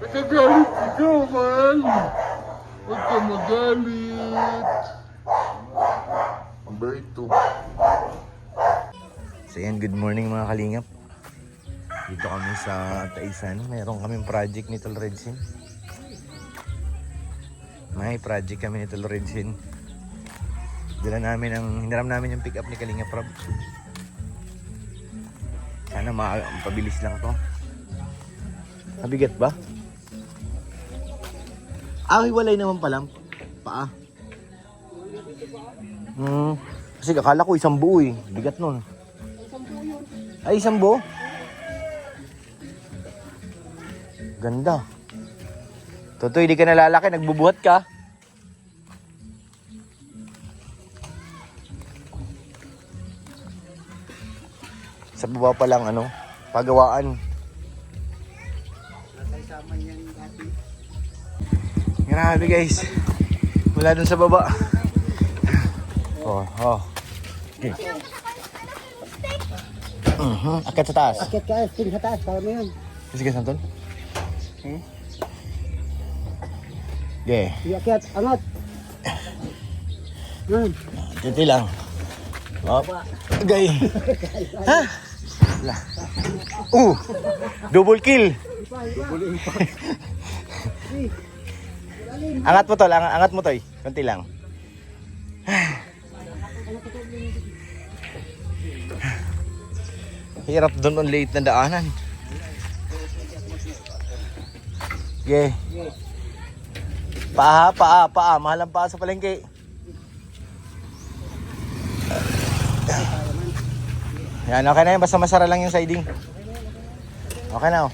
Nagagalit ikaw, man. Huwag ka magalit. Ang bait to. So yan, good morning mga kalingap. Dito kami sa Taisan. Meron kaming project ni Tol Redsin. May project kami ni Tol Redsin. Hiniram namin yung pick up ni Kalingap Rob. Sana mapabilis lang to. Mabigat ba? Hiwalay naman pala. Paa. Kasi akala ko isang buo eh. Bigat nun. Ay, isang buo? Ganda. Totoy, di ka nalalaki. Nagbubuhat ka. Sa baba pa lang, pagawaan. Grabe guys. Mula dun sa baba. Okay. Akit sa taas. Akit ka, sting sa taas, para mo yun. Sige, Santol. Okay. Akit, angat. Titi lang. Gay. Ha? Double kill. Angat mo tol, angat mo toy. Konti lang. Hirap doon ang late na daanan. Yeah. Paa. Mahal ang paa sa palengke. Yan, okay na yun. Basta masara lang yung siding. Okay na, oh.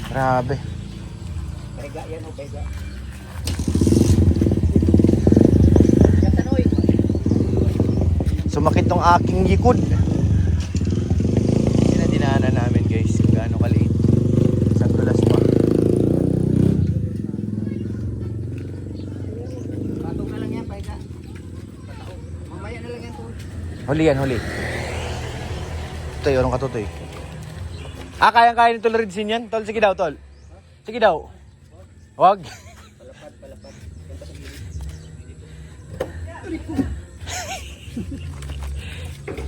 Grabe. Pega yan, o pega. Sumakit tong aking likod. Yan ang dinaanan namin guys. Kung gaano kaliit. Isang tulas pa. Patong na lang yan, pega. Mamaya na lang yan, tol. Huli yan, huli. Toy, orong ka to, Toy. Kayang-kaya ni Tol Redsin yan. Tol, sige daw, Tol. Sige daw. Wag. Palapad.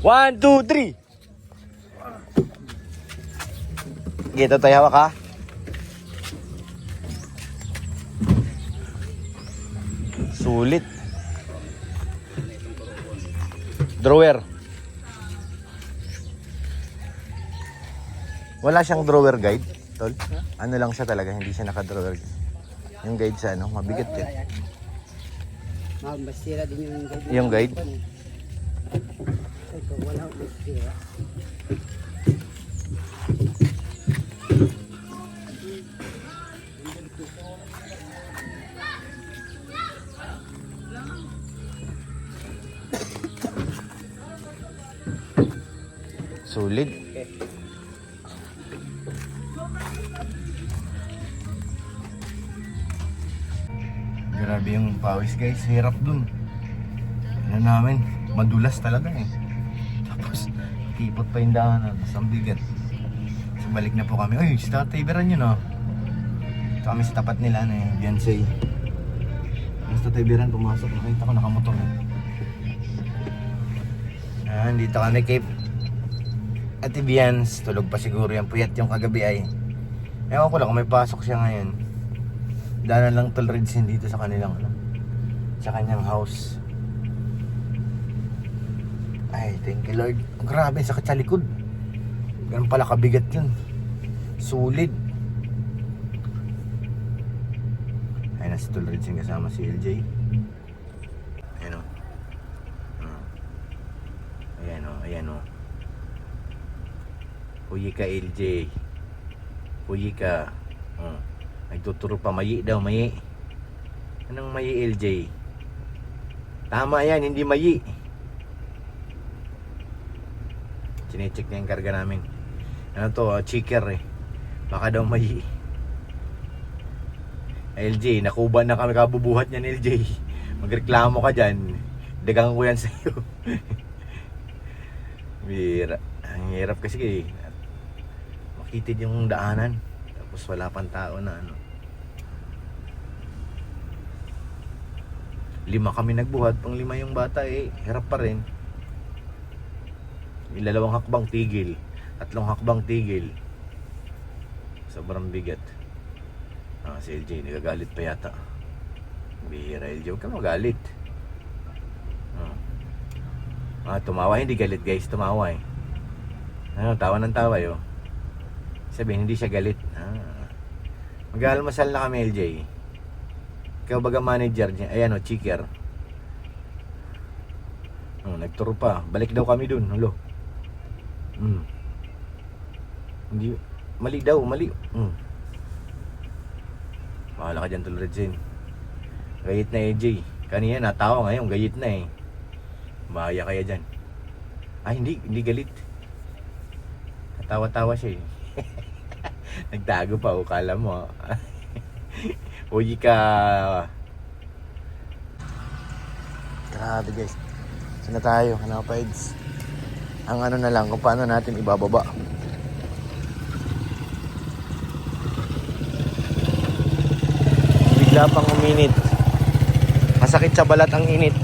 1, 2, 3. Gito tayo, hawak ha. Sulit. Drawer. Wala siyang drawer guide, Tol. Ano lang siya talaga, hindi siya naka-drawer. Yung guide sa mabigat yan. Masira din yung guide. Yung guide? Ito, wala masira. Sulit. Grabe yung pawis guys, hirap dun. Ano namin, madulas talaga eh. Tapos, kipot pa yung daanan, tapos ang bigat. So balik na po kami. Uy, si Tatay Beran yun oh. Ito kami sa tapat nila na yung Beyonce. Yung si Tatay Beran pumasok, nakita ko nakamotor eh. Dito kami kay Ate Bians, tulog pa siguro yung puyat yung kagabi ay. Ewan ko lang kung may pasok siya ngayon. Daanan lang Tol Redsin dito sa kanilang sa kanyang house. Ay, thank you Lord. Oh, grabe, sakit sa likod. Ganun pala kabigat yun. Sulit. Ayun na si Tol Redsin kasama si LJ. Ayan o. Ayan o. Puyi ka LJ. Puyi ka. Nagtuturo pa, mayi daw, mayi. Anong mayi LJ? Tama yan, hindi mayi. Chinecheck na yung karga namin. Ano to, checker eh. Baka daw mayi. LJ, nakuba na kami kabubuhat niyan LJ. Magreklamo ka dyan. Dagang ko yan sa'yo. Bira. Ang hirap kasi Kitid yung daanan. Tapos wala pang tao na ano. 5 kami nagbuhat, pang 5 yung bata eh. Hirap pa rin. 2 hakbang tigil, 3 hakbang tigil. Sobrang bigat. Si LJ, nagagalit pa yata. Bihira LJ, huwag ka magalit. Tumawa, hindi galit guys, tumawa eh. Tawa ng tawa yo. Sabihin, hindi siya galit. Mag-aalmasal na kami LJ. Ikaw baga manager niya. Ayan chicker. Nagturo pa. Balik daw kami dun. Hello. Hindi. Mali daw. Mali. Mahala ka dyan Tulredsin. Gayit na AJ. Kanina natawa ngayon. Gayit na eh. Bahaya kaya dyan. Hindi. Hindi galit. Katawa-tawa siya eh. Nagtago pa. Kala mo. Uy ka. Grabe guys. Saan na tayo? Ano pa Eds? Ang ano na lang kung paano natin ibababa. Bigla pang uminit. Masakit sa balat ang init.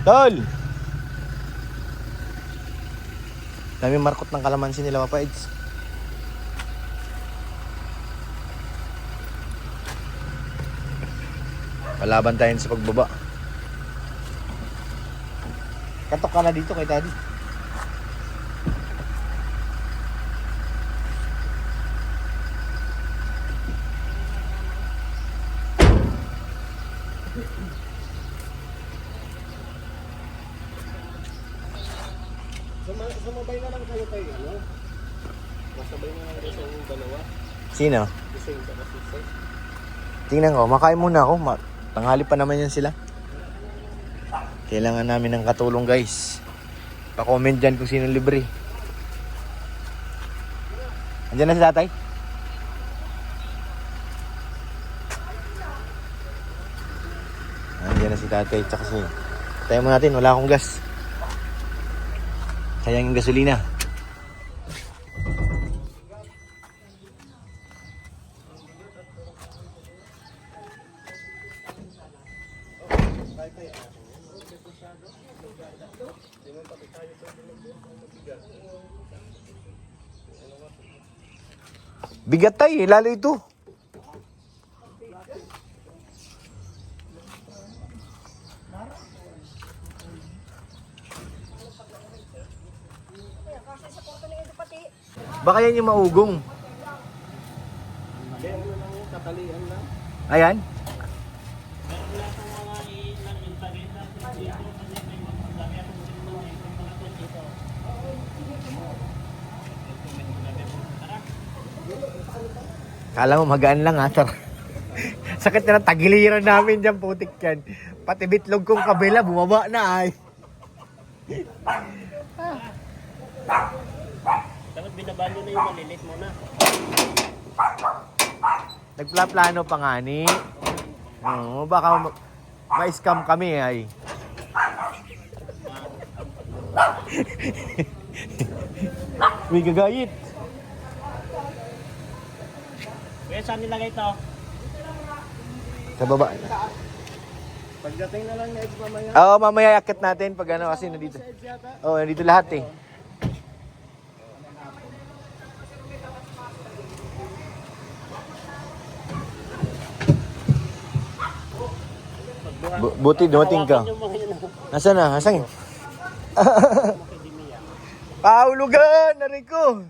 Tol! Dami markot ng kalamansi nila Papa Eds. Palaban tayo sa pagbaba. Katok ka na dito kay Daddy. Sumabay na lang kayo tayo, ano? Masabay na lang kayo sa inyong dalawa. Sino? Kasi yung kakasisay. Tingnan ko, makain muna ako. Tanghali pa naman yan sila. Kailangan namin ng katulong guys. Pa-comment dyan kung sino libre. Andiyan na si tatay? Andiyan na si tatay. Tsaka si... Tayo mo natin, wala akong gas. Sayang yung gasolina. Bigat tayo, lalo ito. Baka yan yung maugong. Ayan. Kala mo magaan lang ha. Sakit na ng tagiliran namin dyan, putik yan. Pati bitlog kong kabila, bumaba na ay. Dapat binabalo na yung malilit mo na. Nagplaplano pa nga ni. Baka ma-scam kami ay. May gagayit. Kuya, saan nilagay ito? Sa baba. Pagdating na lang na Eds mamaya. Oo, mamaya akit natin pag ano kasi nandito. Oo, nandito lahat eh. Buti dumating ka. Nasaan na? Nasaan? Paulugan! Narin ko!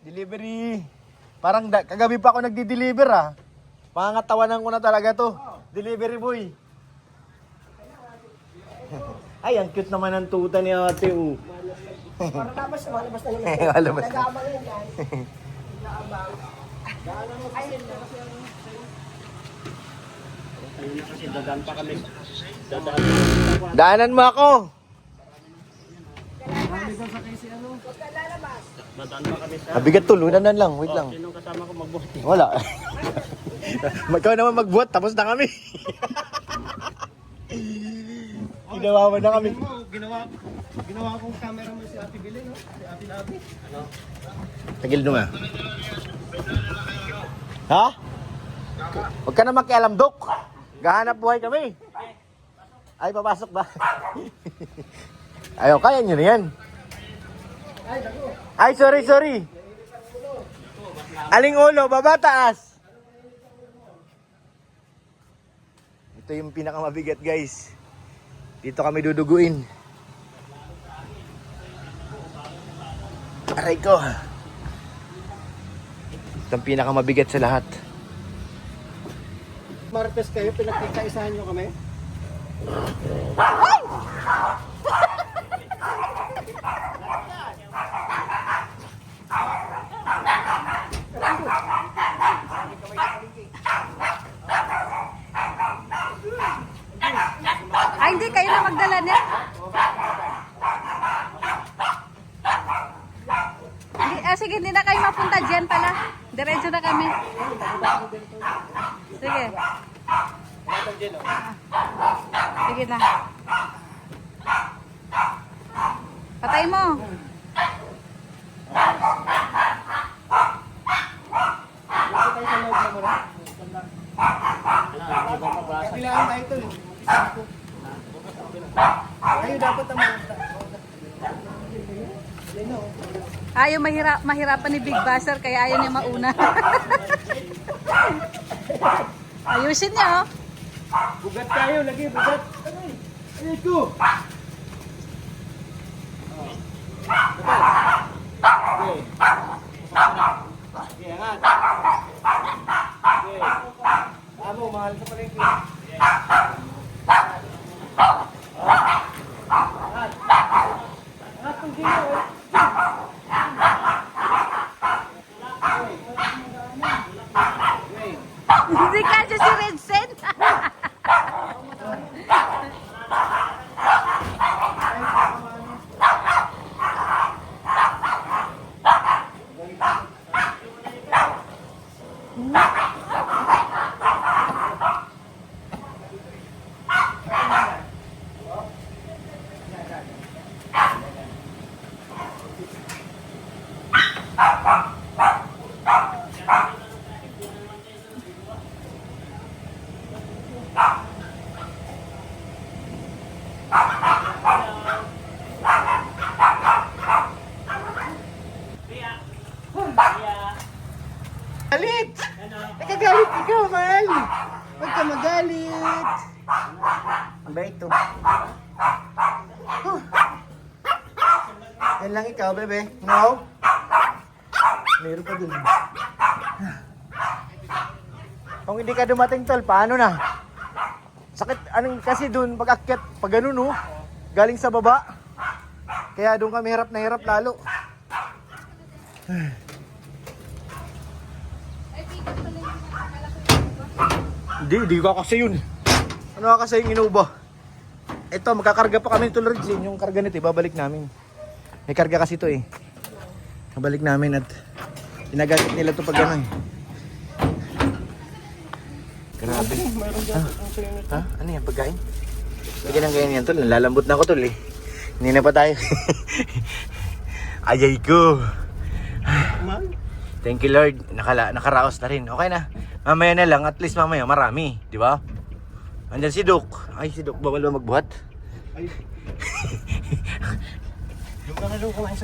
Delivery. Parang kagabi pa ako nagdi-deliver ah. Pangatawanan ko na talaga to. Delivery boy. Ay, ang cute naman ng tuta ni ate oh. Para tapos malabas na naman. Malabas na. Nag-aabang yan yan. Nag-aabang. Ayun na kasi ang... Ayun na kasi dadaan pa kami. Daanan mo ako. Dadaan pa kami sa... Mabigat to, lunanan lang. Wait lang. Sinong kasama ko magbuhat? Wala. Ikaw naman magbuhat, tapos na kami. Ginawa mo na kami. Ginawa kong camera mo si Ate Billy, no? Si Ate Labi. Tagil nyo nga. Ha? Huwag ka na makialam, Dok. Gahanap buhay kami. Ay, papasok ba? Ayaw, kaya nyo na yan. Ay, sorry. Aling ulo, baba taas. Ito yung pinakamabigat, guys. Dito kami duduguin. Aray ko. Ito ang pinakamabigat sa lahat. Martes kayo, pinagkikaisahan nyo kami? Ay, hindi kayo na magdala niya. Sige, hindi na kayo mapunta dyan pala. Diretso na kami. Sige. Sige na. Patay mo. Kabilaan tayo ito. Kayo dapat ang mga... Ayaw mahirapan ni Big Buster kaya ayaw niya mauna. Ayusin niyo. Bugat tayo, lagi bugat. Ay ko. Okay, angat. Okay. Amo, mahal sa palengke. Angat kung sino. Hindi kasi si Redsen. Galit! Nagagalit ikaw, mahal! Huwag ka magalit! Ang bait to. Yan lang ikaw, bebe. No? Meron pa dun. Kung hindi ka dumating, tol, paano na? Sakit, anong kasi dun, pag-akyat, pag ganun, no? Galing sa baba. Kaya doon kami hirap na hirap lalo. Hindi ka kasi yun. Ano ka kasi yung inuba? Ito, magkakarga pa kami nito, Lords. Yung karga nito, babalik namin. May karga kasi ito eh. Babalik namin at ginagamit nila ito pag gano'n. Grabe. Ha? Ano yan? Pagkain? Sige nang ganyan yan, tol. Nalalambot na ako, tol eh. Hindi na pa tayo. Ayay ko. Thank you, Lord. Nakaraos na rin. Okay na. Mamaya na lang. At least mamaya marami. Di ba? Andyan si Duk. Ay, si Duk. Bawal ba magbuhat? Ay. Yung kakalo kumain sa